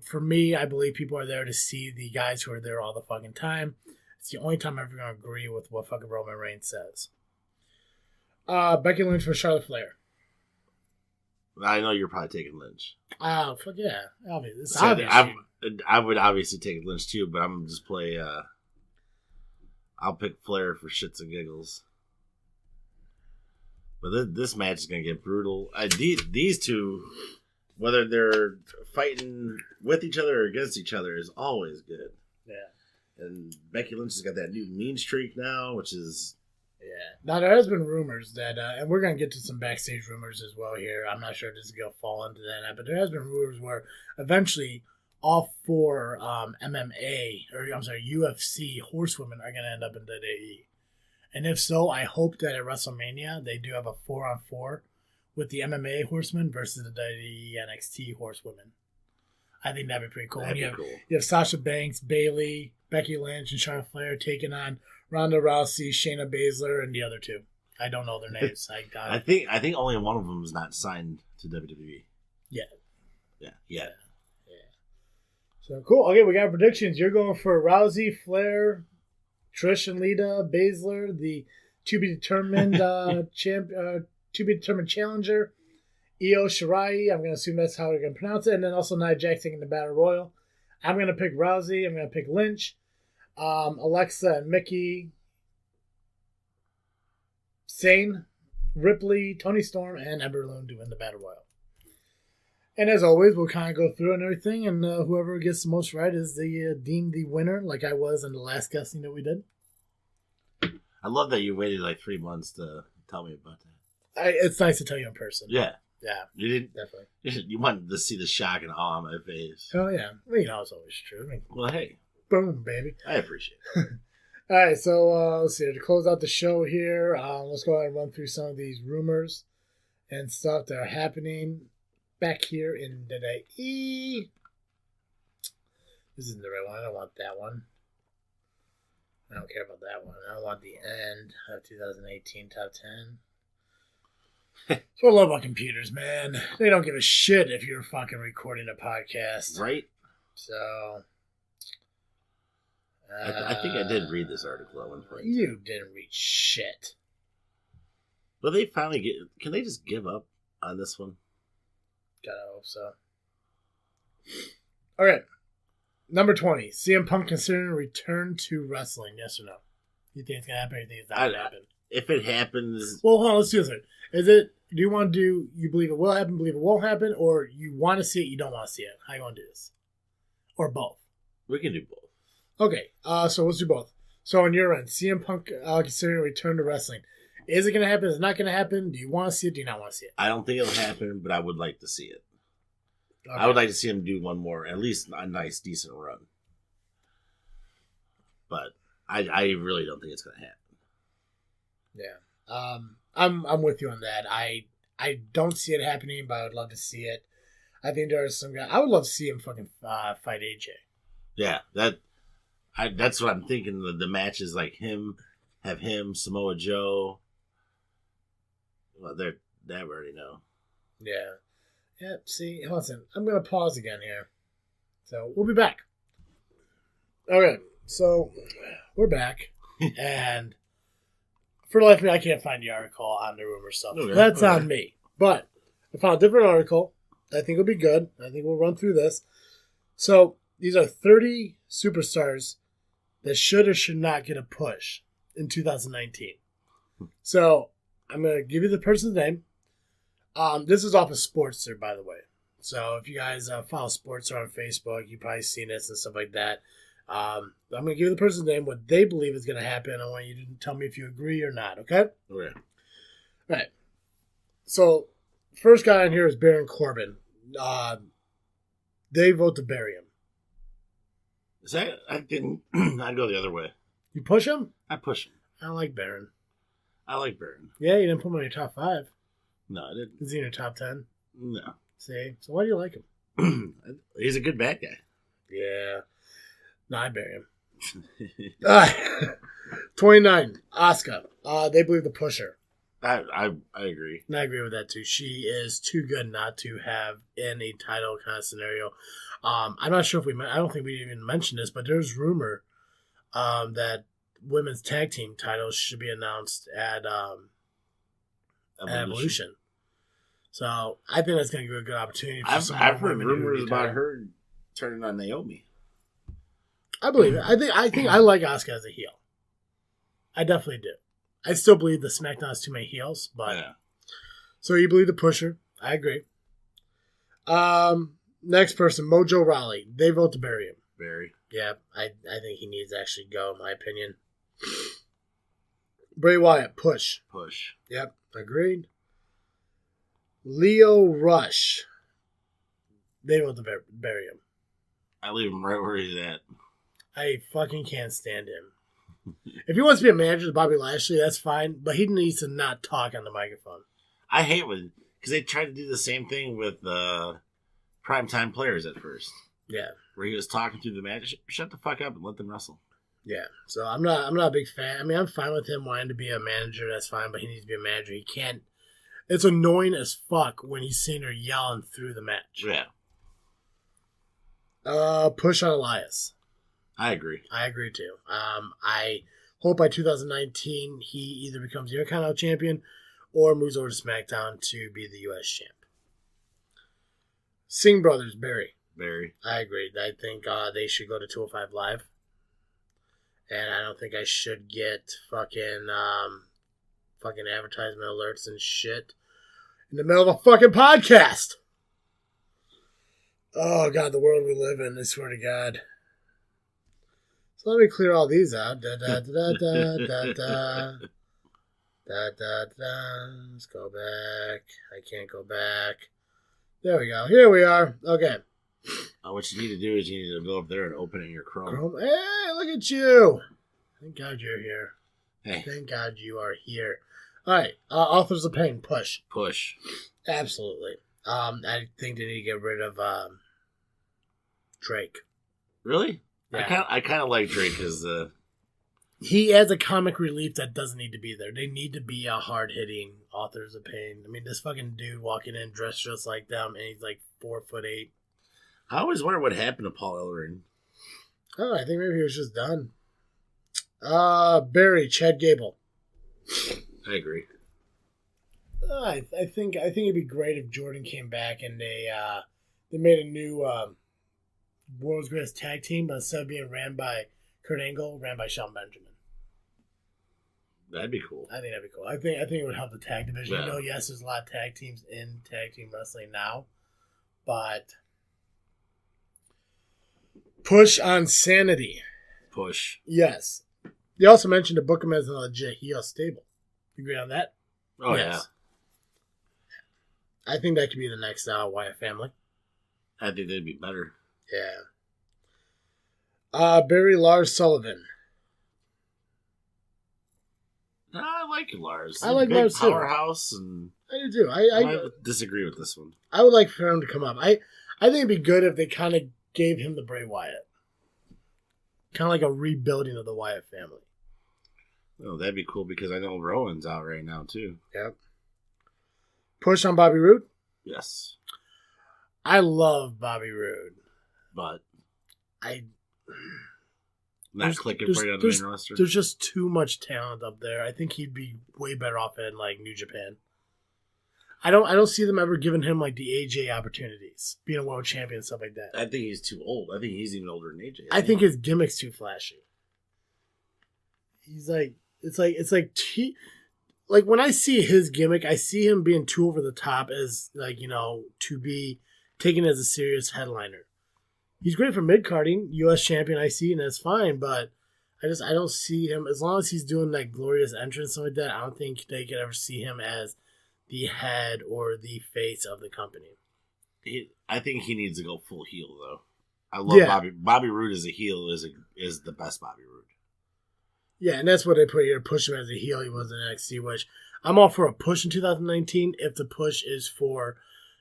A: For me, I believe people are there to see the guys who are there all the fucking time. It's the only time I'm ever going to agree with what fucking Roman Reigns says. Becky Lynch for Charlotte Flair.
B: I know you're probably taking Lynch.
A: Oh, fuck yeah. It's
B: so
A: obvious.
B: I would obviously take Lynch too, but I'm going to just play... I'll pick Flair for shits and giggles. But this match is going to get brutal. These two, whether they're fighting with each other or against each other, is always good.
A: Yeah.
B: And Becky Lynch has got that new mean streak now, which is...
A: Yeah. Now, there has been rumors that, and we're going to get to some backstage rumors as well here. I'm not sure if this is going to fall into that, but there has been rumors where eventually all 4 UFC horsewomen are going to end up in WWE. And if so, I hope that at WrestleMania they do have a 4-on-4 with the MMA horsemen versus the WWE NXT horsewomen. I think that'd be pretty cool.
B: That'd be cool.
A: You have Sasha Banks, Bayley, Becky Lynch, and Charlotte Flair taking on Ronda Rousey, Shayna Baszler, and the other 2. I don't know their names.
B: I think only one of them is not signed to WWE.
A: Yeah.
B: Yeah.
A: So cool. Okay, we got predictions. You're going for Rousey, Flair, Trish and Lita, Baszler, the to be determined challenger, Io Shirai. I'm going to assume that's how they're going to pronounce it, and then also Nia Jax taking the Battle Royal. I'm going to pick Rousey. I'm going to pick Lynch, Alexa and Mickey, Sane, Ripley, Tony Storm, and Ember Moon to win the Battle Royal. And as always, we'll kind of go through and everything, and whoever gets the most right is deemed the winner, like I was in the last guessing that we did.
B: I love that you waited like 3 months to tell me about that.
A: It's nice to tell you in person.
B: Yeah.
A: You didn't definitely.
B: You wanted to see the shock and awe on my face.
A: Oh yeah, well, it's always true.
B: Well, hey,
A: boom, baby.
B: I appreciate it.
A: All right, so let's see. To close out the show here, let's go ahead and run through some of these rumors and stuff that are happening back here in WWE. This isn't the right one. I don't want that one. I don't care about that one. I want the end of 2018 Top 10. That's what I love about computers, man. They don't give a shit if you're fucking recording a podcast.
B: Right?
A: So...
B: I think I did read this article at one point.
A: You didn't read shit.
B: Will they finally get... Can they just give up on this one?
A: Gotta hope so. All right. Number 20. CM Punk considering a return to wrestling. Yes or no? You think it's going to happen or you think it's not going to happen?
B: If it happens...
A: Well, hold on. Let's do this. Is it... Do you want to do... You believe it will happen, believe it won't happen, or you want to see it, you don't want to see it? How you want to do this? Or both?
B: We can do both.
A: Okay. So let's do both. So on your end, CM Punk considering a return to wrestling. Is it going to happen? Is it not going to happen? Do you want to see it? Do you not want to see it?
B: I don't think it'll happen, but I would like to see it. Okay. I would like to see him do one more, at least a nice, decent run. But I really don't think it's going to happen.
A: Yeah. I'm with you on that. I don't see it happening, but I would love to see it. I think there are some guys. I would love to see him fucking fight AJ.
B: Yeah, that's what I'm thinking. The matches like him, Samoa Joe. Well, that we already know.
A: Yeah. Yeah, see, listen, I'm going to pause again here. So, we'll be back. Okay, so, we're back. And, for the life of me, I can't find the article on the rumor stuff. Okay, that's on me. But, I found a different article. I think it'll be good. I think we'll run through this. So, these are 30 superstars that should or should not get a push in 2019. So, I'm going to give you the person's name. This is off of Sportster, by the way. So if you guys follow Sportster on Facebook, you've probably seen this and stuff like that. I'm going to give you the person's name, what they believe is going to happen. I want you to tell me if you agree or not, okay?
B: Okay.
A: All right. So, first guy on here is Baron Corbin. They vote to bury him.
B: Is that... I'd go the other way.
A: You push him?
B: I push him.
A: I don't like Baron.
B: I like Baron.
A: Yeah, you didn't put him in your top 5.
B: No, I didn't.
A: Is he in your top 10?
B: No.
A: See? So why do you like him?
B: He's a good bad guy.
A: Yeah. No, I bury him. 29, Asuka. They believe the pusher.
B: I agree.
A: And I agree with that too. She is too good not to have in a title kind of scenario. I'm not sure if I don't think we even mentioned this, but there's rumor that women's tag team titles should be announced at Evolution. So I think that's going to give a good opportunity.
B: I've heard rumors about her turning on Naomi.
A: I believe it. I think I like Asuka as a heel. I definitely do. I still believe the SmackDown has too many heels, but yeah. So you believe the pusher? I agree. Next person, Mojo Rawley. They vote to bury him.
B: Bury.
A: Yeah, I think he needs to actually go, in my opinion. Bray Wyatt, push.
B: Push.
A: Yep, agreed. Leo Rush. They want to bury him.
B: I leave him right where he's at.
A: I fucking can't stand him. If he wants to be a manager to Bobby Lashley, that's fine, but he needs to not talk on the microphone.
B: I hate when, because they tried to do the same thing with primetime players at first.
A: Yeah.
B: Where he was talking through the match. Shut the fuck up and let them wrestle.
A: Yeah. So I'm not a big fan. I mean, I'm fine with him wanting to be a manager, that's fine, but he needs to be a manager. He can't. It's annoying as fuck when he's seeing her yelling through the match.
B: Yeah.
A: Push on Elias.
B: I agree.
A: I agree too. I hope by 2019 he either becomes the Intercontinental Champion or moves over to SmackDown to be the U.S. champ. Singh Brothers, Barry. I agree. I think they should go to 205 Live. And I don't think I should get fucking advertisement alerts and shit in the middle of a fucking podcast. Oh, God, the world we live in, I swear to God. So let me clear all these out. Da, da, da, da, da, da. Da, da, da. Let's go back. I can't go back. There we go. Here we are. Okay.
B: What you need to do is you need to go up there and open it in your Chrome.
A: Hey, look at you. Thank God you're here.
B: Hey.
A: Thank God you are here. All right. Authors of Pain, push.
B: Push.
A: Absolutely. I think they need to get rid of Drake.
B: Really?
A: Yeah.
B: I kind of like Drake as
A: he adds a comic relief that doesn't need to be there. They need to be a hard-hitting Authors of Pain. I mean, this fucking dude walking in dressed just like them, and he's like 4'8".
B: I always wonder what happened to Paul Ellering.
A: Oh, I think maybe he was just done. Barry, Chad Gable.
B: I agree.
A: I think it'd be great if Jordan came back and they made a new World's Greatest Tag Team, but instead of being ran by Kurt Angle, ran by Shelton Benjamin.
B: That'd be cool.
A: I think that'd be cool. I think it would help the tag division.
B: Yeah.
A: Yes, there's a lot of tag teams in tag team wrestling now, but push on Sanity.
B: Push.
A: Yes. They also mentioned to book him as a legit heel stable. You agree on that?
B: Oh,
A: yes. Yeah. I think that could be the next Wyatt family.
B: I think they'd be better.
A: Yeah. Barry Lars Sullivan.
B: I like Lars.
A: I like
B: Big
A: Lars too.
B: Powerhouse, and
A: I do too.
B: I might disagree with this one.
A: I would like for him to come up. I think it'd be good if they kind of gave him the Bray Wyatt. Kind of like a rebuilding of the Wyatt family.
B: Oh, that'd be cool because I know Rowan's out right now too.
A: Yep. Push on Bobby Roode?
B: Yes.
A: I love Bobby Roode.
B: But
A: I
B: not clicking for you on the main roster.
A: There's just too much talent up there. I think he'd be way better off in like New Japan. I don't see them ever giving him like the AJ opportunities, being a world champion and stuff like that.
B: I think he's too old. I think he's even older than AJ.
A: I think his gimmick's too flashy. He's like like when I see his gimmick, I see him being too over the top as like, to be taken as a serious headliner. He's great for mid-carding, U.S. champion IC, and that's fine, but I don't see him, as long as he's doing like glorious entrance and like that, I don't think they could ever see him as the head or the face of the company.
B: I think he needs to go full heel though. I love Bobby. Bobby Roode as a heel is the best Bobby Roode.
A: Yeah, and that's what they put here, push him as a heel. He was in NXT, which I'm all for a push in 2019 if the push is for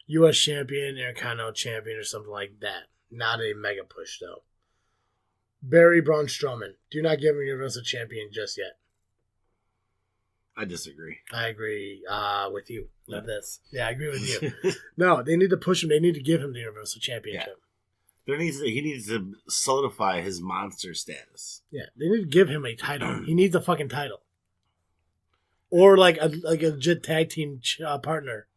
A: U.S. champion, Intercontinental champion, or something like that. Not a mega push, though. Barry Braun Strowman. Do not give him Universal Champion just yet.
B: I disagree.
A: I agree with you with this. Yeah, I agree with you. No, they need to push him. They need to give him the Universal Championship.
B: Yeah. He needs to solidify his monster status.
A: Yeah, they need to give him a title. He needs a fucking title. Or like a legit tag team partner.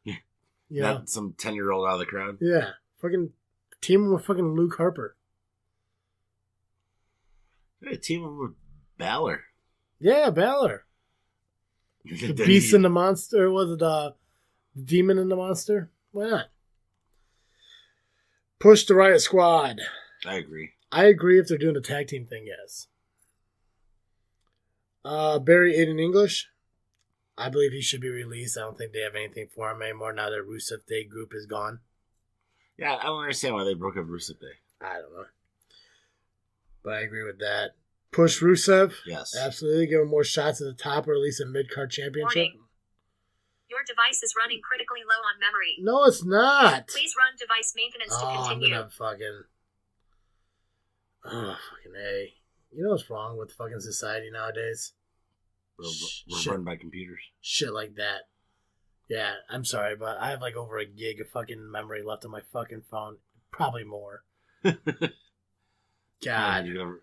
B: Yeah.
A: Not
B: some 10-year-old out of the crowd.
A: Yeah. Fucking team him with fucking Luke Harper.
B: Hey, team him with Balor.
A: Yeah, Balor. The Beast and the Monster. Was it the Demon and the Monster? Why not? Push the Riot Squad.
B: I agree.
A: I agree if they're doing the tag team thing, yes. Barry Aiden English. I believe he should be released. I don't think they have anything for him anymore now that Rusev Day group is gone.
B: Yeah, I don't understand why they broke up Rusev Day.
A: I don't know. But I agree with that. Push Rusev.
B: Yes.
A: Absolutely. Give him more shots at the top or at least a mid-card championship.
C: Warning. Your device is running critically low on memory.
A: No, it's not.
C: Please run device maintenance to continue.
A: I'm gonna fucking... Oh, fucking A. You know what's wrong with fucking society nowadays?
B: We're run by computers.
A: Shit like that. Yeah, I'm sorry, but I have like over a gig of fucking memory left on my fucking phone. Probably more. God.
B: You gotta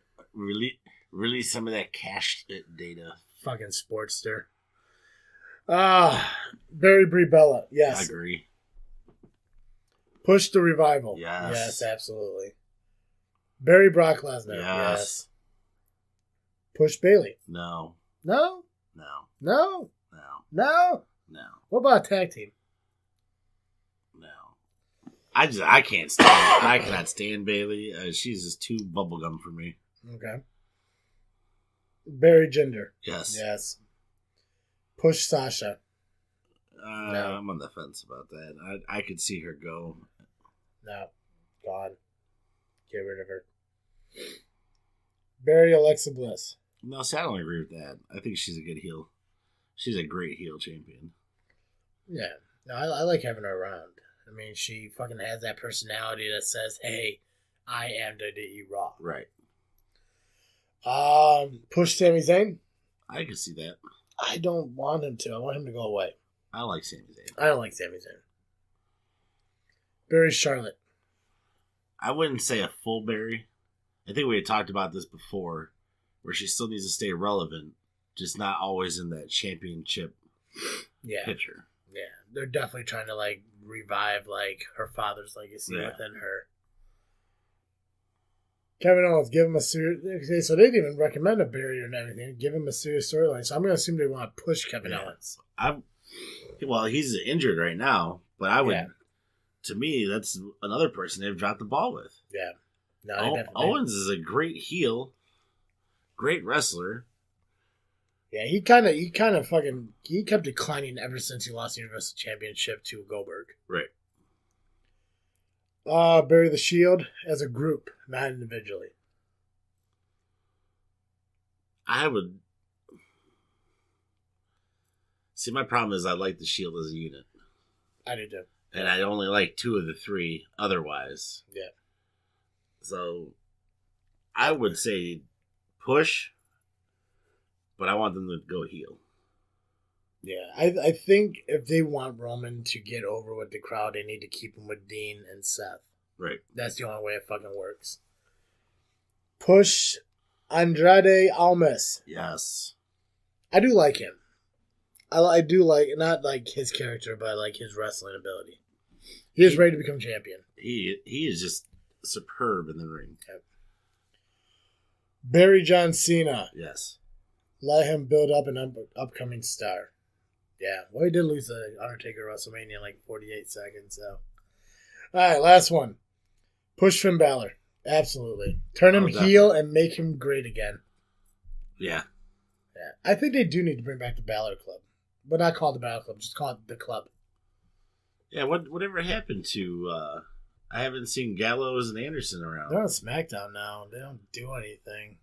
B: release some of that cached data.
A: Fucking Sportster. Barry Brie Bella. Yes.
B: I agree.
A: Push the Revival.
B: Yes.
A: Yes, absolutely. Barry Brock Lesnar.
B: Yes.
A: Push Bailey.
B: No.
A: No?
B: No.
A: No?
B: No.
A: No?
B: No.
A: What about a tag team?
B: No. I can't stand. I cannot stand Bailey. She's just too bubblegum for me.
A: Okay. Barry Jinder.
B: Yes.
A: Yes. Push Sasha. No.
B: I'm on the fence about that. I could see her go.
A: No. Gone. Get rid of her. Barry Alexa Bliss.
B: No, see, I don't agree with that. I think she's a good heel. She's a great heel champion.
A: Yeah. No, I like having her around. I mean, she fucking has that personality that says, hey, I am WWE Raw.
B: Right.
A: Push Sami Zayn.
B: I can see that.
A: I don't want him to. I want him to go away.
B: I like Sami Zayn.
A: I don't like Sami Zayn. Barry Charlotte.
B: I wouldn't say a full Barry. I think we had talked about this before, where she still needs to stay relevant, just not always in that championship picture.
A: Yeah, they're definitely trying to like revive like her father's legacy within her. Kevin Owens, give him a serious. So they didn't even recommend a Barry or anything. Give him a serious storyline. So I'm going to assume they want to push Kevin Owens.
B: Well, he's injured right now, but I would. Yeah. To me, that's another person they've dropped the ball with.
A: Yeah. No,
B: Owens is a great heel, great wrestler.
A: Yeah, he kept declining ever since he lost the Universal Championship to Goldberg.
B: Right.
A: Bury the Shield as a group, not individually.
B: I would see. My problem is I like the Shield as a unit.
A: I do too.
B: And I only like 2 of the 3 otherwise.
A: Yeah.
B: So I would say push, but I want them to go heel.
A: Yeah, I think if they want Roman to get over with the crowd, they need to keep him with Dean and Seth.
B: Right.
A: That's the only way it fucking works. Push Andrade Almas.
B: Yes.
A: I do like him. I do like, not like his character, but like his wrestling ability. He is ready to become champion.
B: He is just superb in the ring.
A: Yep. Barry John Cena.
B: Yes.
A: Let him build up an upcoming star. Yeah. Well, he did lose the Undertaker WrestleMania in like 48 seconds, so. Alright, last one. Push Finn Balor. Absolutely. Turn him heel and make him great again.
B: Yeah.
A: Yeah. I think they do need to bring back the Balor Club. But not call it the Balor Club, just call it the club.
B: Yeah, whatever happened to I haven't seen Gallows and Anderson around.
A: They're on SmackDown now. They don't do anything.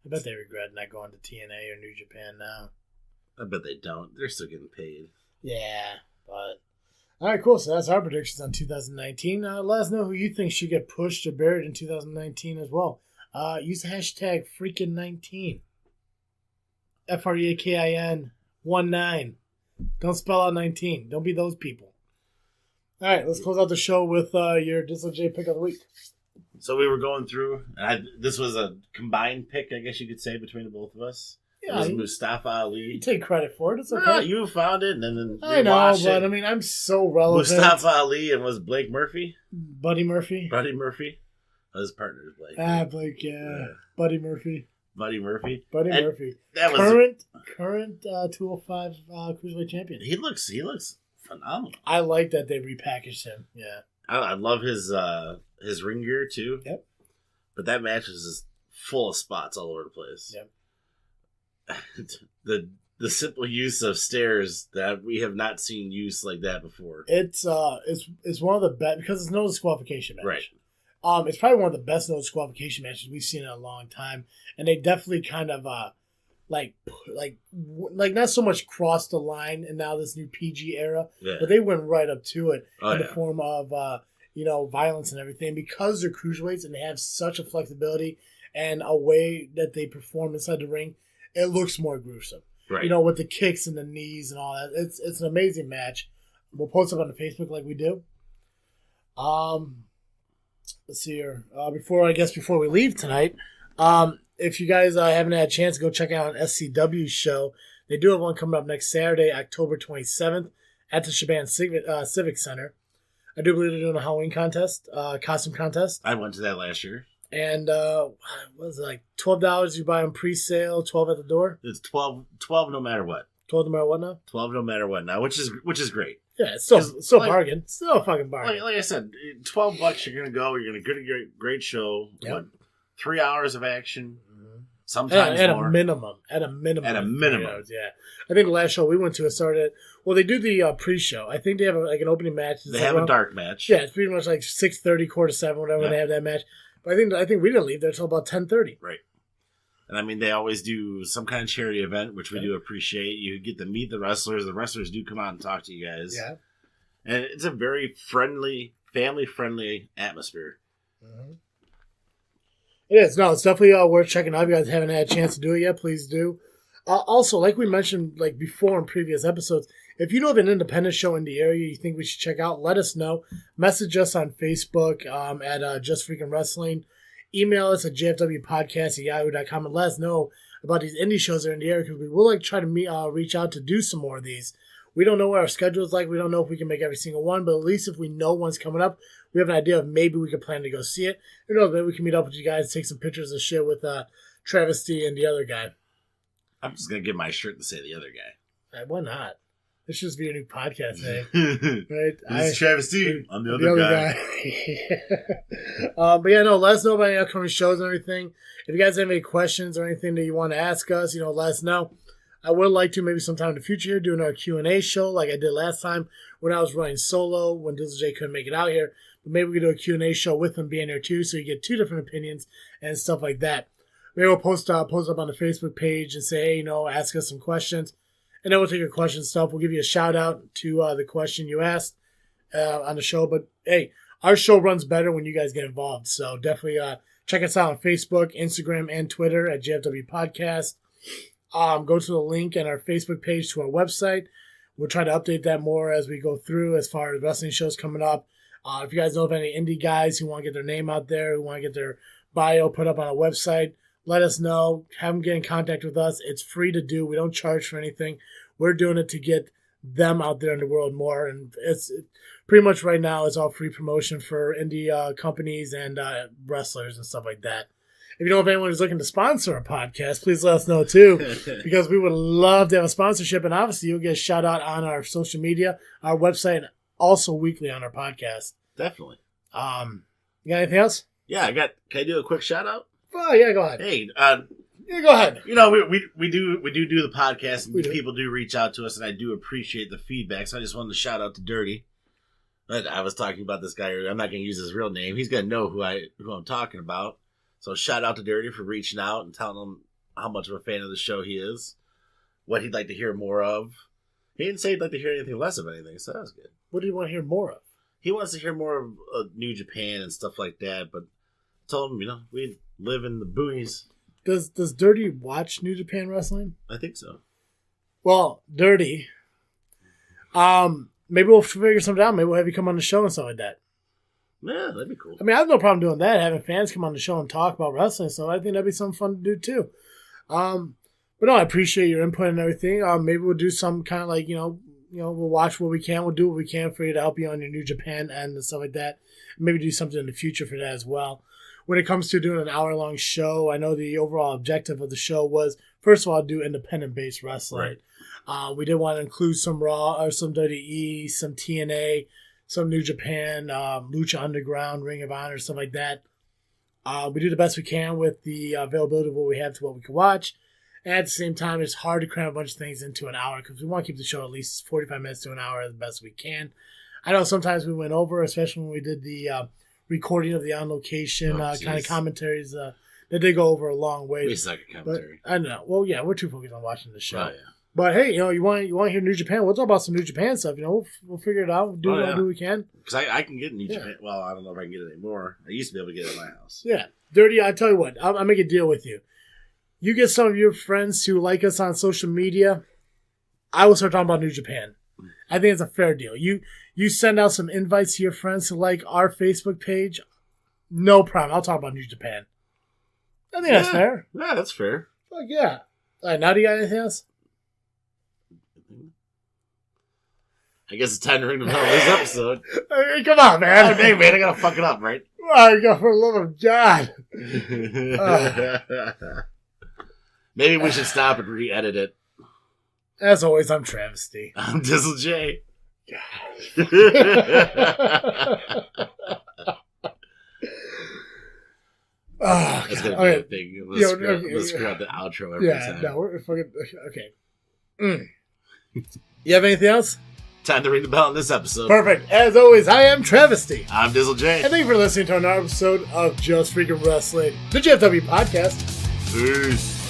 A: I bet they regret not going to TNA or New Japan now.
B: I bet they don't. They're still getting paid.
A: Yeah, but... Alright, cool. So that's our predictions on 2019. Let us know who you think should get pushed or buried in 2019 as well. Use the hashtag freaking19. FREAKIN 19. Don't spell out 19. Don't be those people. Alright, let's close out the show with your Dizzle J pick of the week.
B: So we were going through, and this was a combined pick, I guess you could say, between the both of us.
A: Yeah,
B: it was Mustafa Ali.
A: You take credit for it. It's okay.
B: You found it, and then
A: I know, but I mean, I'm so relevant.
B: Mustafa Ali and was Blake Murphy?
A: Buddy Murphy.
B: Buddy Murphy. His partner is Blake.
A: Blake, yeah. Buddy Murphy.
B: Buddy Murphy.
A: Buddy Murphy.
B: That was
A: current 205 Cruiserweight champion.
B: He looks phenomenal.
A: I like that they repackaged him. Yeah.
B: I love his ring gear too.
A: Yep.
B: But that match was just full of spots all over the place.
A: Yep.
B: the simple use of stairs that we have not seen used like that before.
A: It's one of the best because it's no disqualification match.
B: Right.
A: It's probably one of the best no disqualification matches we've seen in a long time, and they definitely kind of like not so much crossed the line and now this new PG era, but they went right up to it in the form of violence and everything because they're cruiserweights and they have such a flexibility and a way that they perform inside the ring. It looks more gruesome.
B: Right.
A: With the kicks and the knees and all that. It's an amazing match. We'll post it on the Facebook like we do. Let's see here. Before we leave tonight, if you guys haven't had a chance to go check out an SCW show, they do have one coming up next Saturday, October 27th, at the Shaban Civic Center. I do believe they're doing a Halloween contest, costume contest.
B: I went to that last year.
A: And what was it, like $12 you buy them pre-sale, $12 at the door?
B: It's 12 no matter what.
A: 12 no matter what now?
B: 12 no matter what now, which is great.
A: Yeah, it's still a bargain. It's still a fucking bargain.
B: Like I said, $12 you're gonna go. You're gonna get a great show.
A: Yep.
B: What, 3 hours of action. Sometimes
A: at
B: more.
A: At a minimum. 3 hours, yeah. I think the last show we went to started. Well, they do the pre-show. I think they have an opening match.
B: They have a dark match.
A: Yeah, it's pretty much like 6:30, 6:45, whatever. Yeah. They have that match. But I think we didn't leave there until about 10:30.
B: Right. And I mean, they always do some kind of charity event, which we do appreciate. You get to meet the wrestlers. The wrestlers do come out and talk to you guys.
A: Yeah.
B: And it's a very friendly, family-friendly atmosphere.
A: Mm-hmm. It is. No, it's definitely worth checking out. If you guys haven't had a chance to do it yet, please do. Also, like we mentioned before in previous episodes, if you know of an independent show in the area you think we should check out, let us know. Message us on Facebook at Just Freaking Wrestling. Email us at jfwpodcast@yahoo.com and let us know about these indie shows that are in the area because we will try to reach out to do some more of these. We don't know what our schedule is like. We don't know if we can make every single one, but at least if we know one's coming up, we have an idea of maybe we could plan to go see it. Maybe we can meet up with you guys, take some pictures and shit with Travesty and the other guy.
B: I'm just going to give my shirt to say the other guy.
A: Why not? This should just be a new podcast name. Right?
B: This is Travesty. I'm the other guy.
A: But yeah, let us know about any upcoming shows and everything. If you guys have any questions or anything that you want to ask us, let us know. I would like to maybe sometime in the future here do another Q&A show like I did last time when I was running solo when Dizzle J couldn't make it out here. But maybe we can do a Q&A show with him being here too so you get two different opinions and stuff like that. Maybe we'll post up on the Facebook page and say, hey, ask us some questions. And then we'll take your question stuff. We'll give you a shout out to the question you asked on the show. But hey, our show runs better when you guys get involved. So definitely check us out on Facebook, Instagram, and Twitter at JFW Podcast. Go to the link in our Facebook page to our website. We'll try to update that more as we go through as far as wrestling shows coming up. If you guys know of any indie guys who want to get their name out there, who want to get their bio put up on a website, let us know. Have them get in contact with us. It's free to do. We don't charge for anything. We're doing it to get them out there in the world more. And it's pretty much right now it's all free promotion for indie companies and wrestlers and stuff like that. If you know of anyone who's looking to sponsor a podcast, please let us know too, because we would love to have a sponsorship. And obviously, you'll get a shout out on our social media, our website, and also weekly on our podcast.
B: Definitely.
A: You got anything else?
B: Yeah, Can I do a quick shout out?
A: Oh yeah, go ahead.
B: Hey,
A: yeah, go ahead.
B: We do the podcast, and people do reach out to us, and I do appreciate the feedback. So I just wanted to shout out to Dirty. I was talking about this guy earlier. I'm not going to use his real name. He's going to know who I'm talking about. So shout out to Dirty for reaching out and telling him how much of a fan of the show he is, what he'd like to hear more of. He didn't say he'd like to hear anything less of anything, so that was good.
A: What do you want to hear more of?
B: He wants to hear more of New Japan and stuff like that, but I told him, we live in the boonies.
A: Does Dirty watch New Japan Wrestling?
B: I think so.
A: Well, Dirty, maybe we'll figure something out. Maybe we'll have you come on the show and stuff like that.
B: Yeah, that'd be cool.
A: I mean, I have no problem doing that, having fans come on the show and talk about wrestling, so I think that'd be something fun to do too. But no, I appreciate your input and everything. Maybe we'll do some kind of we'll watch what we can. We'll do what we can for you to help you on your New Japan and stuff like that. Maybe do something in the future for that as well. When it comes to doing an hour-long show, I know the overall objective of the show was, first of all, do independent-based wrestling. Right. We did want to include some Raw or some WWE, some TNA, some New Japan, Lucha Underground, Ring of Honor, stuff like that. We do the best we can with the availability of what we have to what we can watch. And at the same time, it's hard to cram a bunch of things into an hour because we want to keep the show at least 45 minutes to an hour as best we can. I know sometimes we went over, especially when we did the recording of the on-location kind of commentaries. That did go over a long way.
B: We suck at commentary.
A: But, I know. Well, yeah, we're too focused on watching the show.
B: Oh, yeah.
A: But hey, you want to hear New Japan? We'll talk about some New Japan stuff. We'll figure it out. Do what we can.
B: Because I can get New Japan. Well, I don't know if I can get it anymore. I used to be able to get it at my house.
A: Yeah, Dirty. I tell you what, I'll make a deal with you. You get some of your friends who like us on social media. I will start talking about New Japan. I think it's a fair deal. You send out some invites to your friends to like our Facebook page. No problem. I'll talk about New Japan. I think that's fair.
B: Yeah, that's fair.
A: Fuck yeah. All right, now do you got anything else?
B: I guess it's time to ring the bell of this episode.
A: I mean, come on, man.
B: Hey, man, I gotta fuck it up, right?
A: Oh, God, for the love of God.
B: Maybe we should stop and re-edit it.
A: As always, I'm Travesty.
B: I'm Dizzle J.
A: Oh,
B: that's gonna be a thing. Let's screw out the outro every time.
A: Yeah, no, we're fucking okay. You have anything else?
B: Time to ring the bell on this episode.
A: Perfect. As always, I am Travesty.
B: I'm Dizzle J.
A: And thank you for listening to another episode of Just Freaking Wrestling, the GFW podcast.
B: Peace.